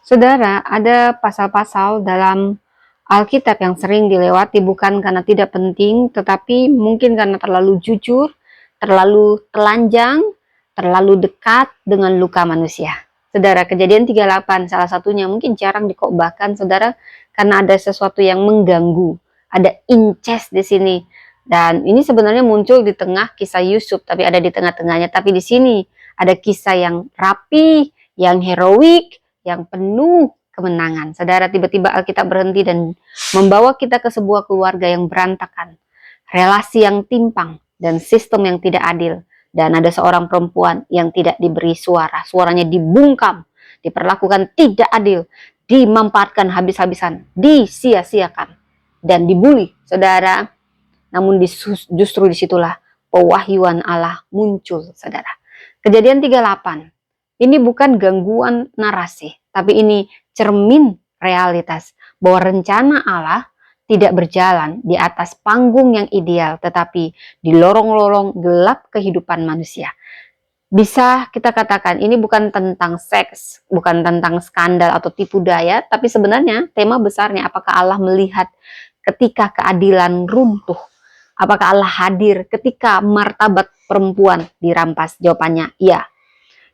Saudara, ada pasal-pasal dalam Alkitab yang sering dilewati bukan karena tidak penting, tetapi mungkin karena terlalu jujur, terlalu telanjang, terlalu dekat dengan luka manusia. Saudara, Kejadian 38 salah satunya mungkin jarang dikotbahkan, saudara, karena ada sesuatu yang mengganggu. Ada incest di sini. Dan ini sebenarnya muncul di tengah kisah Yusuf, tapi ada di tengah-tengahnya. Tapi di sini ada kisah yang rapi, yang heroik, yang penuh kemenangan. Saudara, tiba-tiba Alkitab berhenti dan membawa kita ke sebuah keluarga yang berantakan, relasi yang timpang, dan sistem yang tidak adil. Dan ada seorang perempuan yang tidak diberi suara, suaranya dibungkam, diperlakukan tidak adil, dimanfaatkan habis-habisan, disia-siakan, dan dibully. Saudara, namun justru disitulah pewahyuan Allah muncul, saudara. Kejadian 38. Ini bukan gangguan narasi, tapi ini cermin realitas bahwa rencana Allah tidak berjalan di atas panggung yang ideal, tetapi di lorong-lorong gelap kehidupan manusia. Bisa kita katakan ini bukan tentang seks, bukan tentang skandal atau tipu daya, tapi sebenarnya tema besarnya apakah Allah melihat ketika keadilan runtuh? Apakah Allah hadir ketika martabat perempuan dirampas? Jawabannya iya.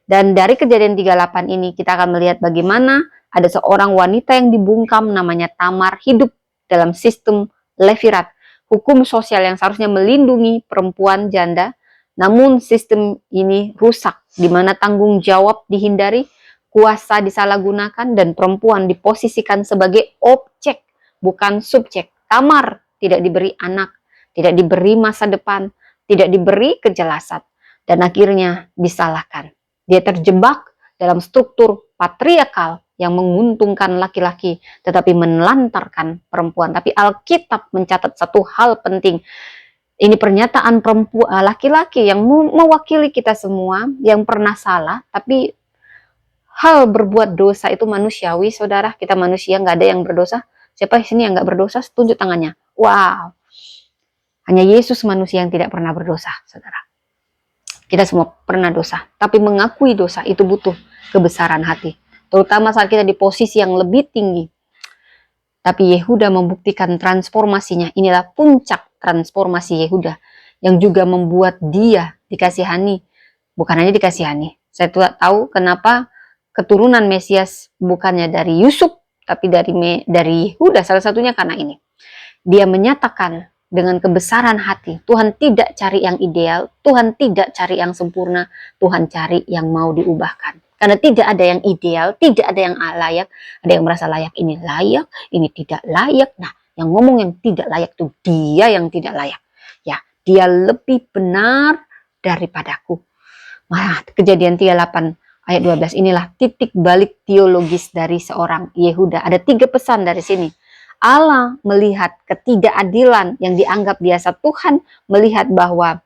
Dan dari Kejadian 38 ini kita akan melihat bagaimana ada seorang wanita yang dibungkam namanya Tamar hidup dalam sistem Levirat, hukum sosial yang seharusnya melindungi perempuan janda, namun sistem ini rusak di mana tanggung jawab dihindari, kuasa disalahgunakan, dan perempuan diposisikan sebagai objek bukan subjek. Tamar tidak diberi anak, tidak diberi masa depan, tidak diberi kejelasan, dan akhirnya disalahkan. Dia terjebak dalam struktur patriarkal yang menguntungkan laki-laki tetapi menelantarkan perempuan. Tapi Alkitab mencatat satu hal penting. Ini pernyataan perempuan laki-laki yang mewakili kita semua yang pernah salah, tapi hal berbuat dosa itu manusiawi, saudara. Kita manusia, nggak ada yang berdosa. Siapa di sini yang nggak berdosa? Tunjuk tangannya. Wow. Hanya Yesus manusia yang tidak pernah berdosa, saudara. Kita semua pernah dosa, tapi mengakui dosa itu butuh kebesaran hati. Terutama saat kita di posisi yang lebih tinggi. Tapi Yehuda membuktikan transformasinya. Inilah puncak transformasi Yehuda. Yang juga membuat dia dikasihani. Bukan hanya dikasihani. Saya tidak tahu kenapa keturunan Mesias bukannya dari Yusuf, tapi dari Yehuda. Salah satunya karena ini. Dia menyatakan dengan kebesaran hati, Tuhan tidak cari yang ideal, Tuhan tidak cari yang sempurna, Tuhan cari yang mau diubahkan. Karena tidak ada yang ideal, tidak ada yang layak, ada yang merasa layak, ini tidak layak. Nah, yang ngomong yang tidak layak itu dia yang tidak layak. Ya, dia lebih benar daripadaku. Nah, Kejadian 38 ayat 12 inilah titik balik teologis dari seorang Yehuda. Ada 3 pesan dari sini. Allah melihat ketidakadilan yang dianggap biasa. Tuhan melihat bahwa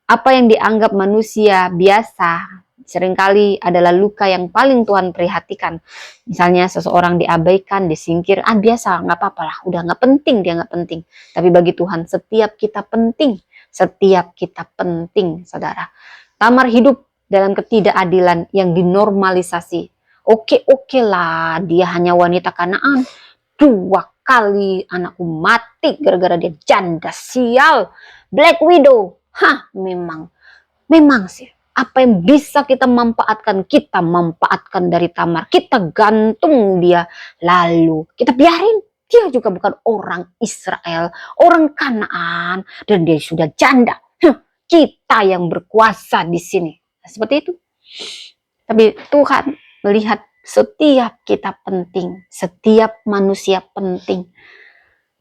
apa yang dianggap manusia biasa seringkali adalah luka yang paling Tuhan perhatikan. Misalnya seseorang diabaikan, disingkir, biasa, nggak apa-apa lah, udah nggak penting, dia nggak penting. Tapi bagi Tuhan setiap kita penting, saudara. Tamar hidup dalam ketidakadilan yang dinormalisasi. Oke lah, dia hanya wanita Kanaan. 2 kali anakku mati gara-gara dia janda, sial. Black Widow. Memang sih. Apa yang bisa kita manfaatkan dari Tamar. Kita gantung dia. Lalu kita biarin. Dia juga bukan orang Israel, orang Kanaan, dan dia sudah janda. Kita yang berkuasa di sini. Seperti itu. Tapi Tuhan melihat setiap kita penting, setiap manusia penting.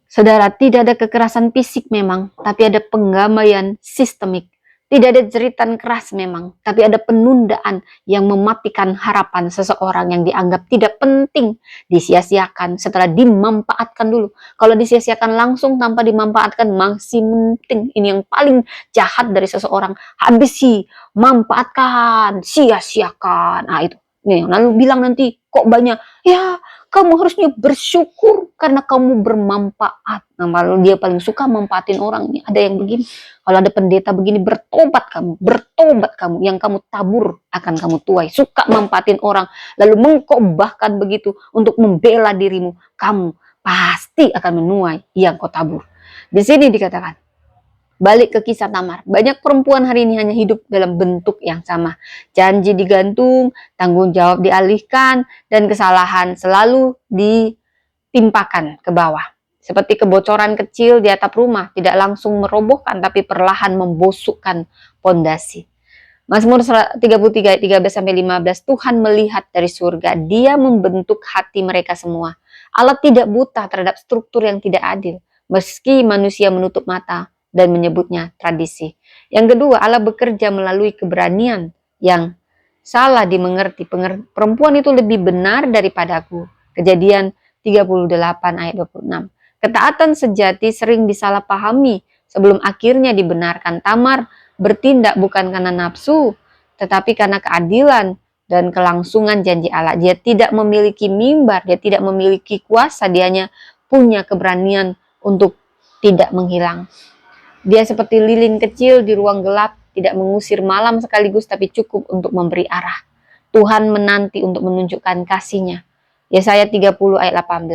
Saudara, tidak ada kekerasan fisik memang, tapi ada penggabaian sistemik. Tidak ada jeritan keras memang, tapi ada penundaan yang mematikan harapan seseorang yang dianggap tidak penting, disia-siakan setelah dimanfaatkan dulu. Kalau disia-siakan langsung tanpa dimanfaatkan masih penting. Ini yang paling jahat dari seseorang. Habisi, manfaatkan, sia-siakan. Nah itu. Nih, lalu bilang nanti kok banyak, ya kamu harusnya bersyukur karena kamu bermanfaat. Nah, malu dia paling suka manfaatin orang ini. Ada yang begini, kalau ada pendeta begini, bertobat kamu. Yang kamu tabur akan kamu tuai. Suka manfaatin orang, lalu mengkobahkan begitu untuk membela dirimu. Kamu pasti akan menuai yang kau tabur. Di sini dikatakan, balik ke kisah Tamar. Banyak perempuan hari ini hanya hidup dalam bentuk yang sama. Janji digantung, tanggung jawab dialihkan, dan kesalahan selalu ditimpakan ke bawah. Seperti kebocoran kecil di atap rumah, tidak langsung merobohkan, tapi perlahan membusukkan pondasi. Mazmur 33 ayat 13-15, Tuhan melihat dari surga, Dia membentuk hati mereka semua. Allah tidak buta terhadap struktur yang tidak adil, meski manusia menutup mata dan menyebutnya tradisi. Yang kedua, Allah bekerja melalui keberanian yang salah dimengerti. Perempuan itu lebih benar daripadaku. Kejadian 38 ayat 26. Ketaatan sejati sering disalahpahami sebelum akhirnya dibenarkan. Tamar bertindak bukan karena nafsu, tetapi karena keadilan dan kelangsungan janji Allah. Dia tidak memiliki mimbar, dia tidak memiliki kuasa, dia hanya punya keberanian untuk tidak menghilang. Dia seperti lilin kecil di ruang gelap, tidak mengusir malam sekaligus, tapi cukup untuk memberi arah. Tuhan menanti untuk menunjukkan kasih-Nya. Yesaya 30 ayat 18.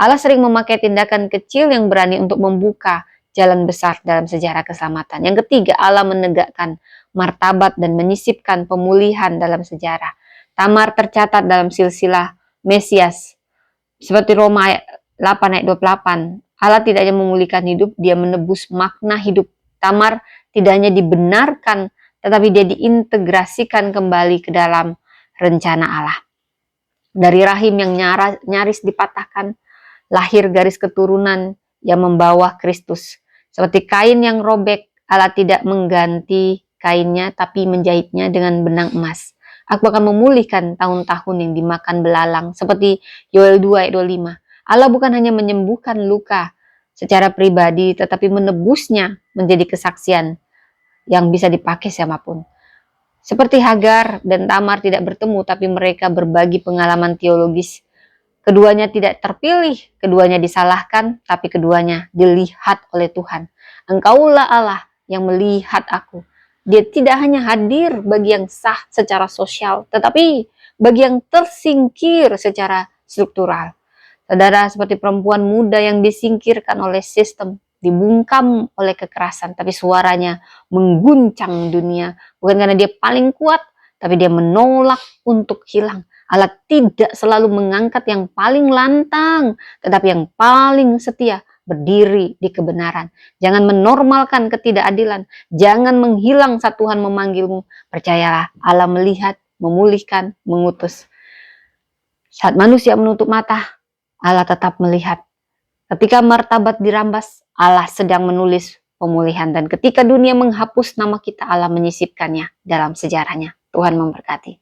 Allah sering memakai tindakan kecil yang berani untuk membuka jalan besar dalam sejarah keselamatan. Yang ketiga, Allah menegakkan martabat dan menyisipkan pemulihan dalam sejarah. Tamar tercatat dalam silsilah Mesias. Seperti Roma 8 ayat 28. Allah tidak hanya memulihkan hidup, dia menebus makna hidup. Tamar tidak hanya dibenarkan, tetapi dia diintegrasikan kembali ke dalam rencana Allah. Dari rahim yang nyaris dipatahkan, lahir garis keturunan yang membawa Kristus. Seperti kain yang robek, Allah tidak mengganti kainnya, tapi menjahitnya dengan benang emas. Aku akan memulihkan tahun-tahun yang dimakan belalang, seperti Yoel 2 ayat 25. Allah bukan hanya menyembuhkan luka secara pribadi, tetapi menebusnya menjadi kesaksian yang bisa dipakai siapapun. Seperti Hagar dan Tamar tidak bertemu, tapi mereka berbagi pengalaman teologis. Keduanya tidak terpilih, keduanya disalahkan, tapi keduanya dilihat oleh Tuhan. Engkaulah Allah yang melihat aku. Dia tidak hanya hadir bagi yang sah secara sosial, tetapi bagi yang tersingkir secara struktural. Saudara, seperti perempuan muda yang disingkirkan oleh sistem, dibungkam oleh kekerasan, tapi suaranya mengguncang dunia. Bukan karena dia paling kuat, tapi dia menolak untuk hilang. Allah tidak selalu mengangkat yang paling lantang, tetapi yang paling setia, berdiri di kebenaran. Jangan menormalkan ketidakadilan. Jangan menghilang saat Tuhan memanggilmu. Percayalah, Allah melihat, memulihkan, mengutus. Saat manusia menutup mata, Allah tetap melihat. Ketika martabat dirampas, Allah sedang menulis pemulihan. Dan ketika dunia menghapus nama kita, Allah menyisipkannya dalam sejarahnya. Tuhan memberkati.